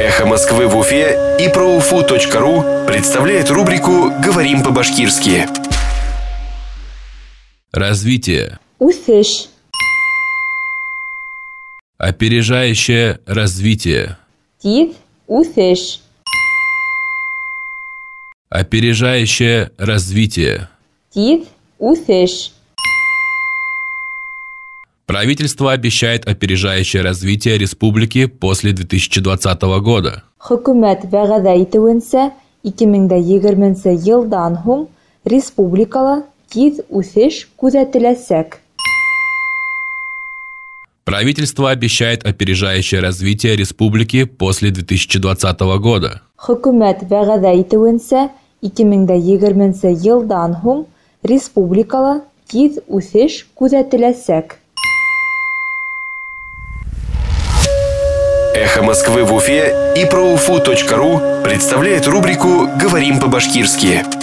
Эхо Москвы в Уфе и ProUFU.ру представляет рубрику «Говорим по-башкирски». Развитие. Үсеш. Опережающее развитие. Тиз үсеш. Опережающее развитие. Тиз үсеш. Правительство обещает опережающее развитие республики после 2020 года. Хөкүмәт вәгъдә итүенсә, 2020 елдан һуң республикала тиз үсеш күзәтеләсәк. Правительство обещает опережающее развитие республики после 2020 года. Хөкүмәт вәгъдә итүенсә, 2020 елдан һуң республикала тиз үсеш күзәтеләсәк. Эхо Москвы в Уфе и ProUFU.ру представляет рубрику «Говорим по-башкирски».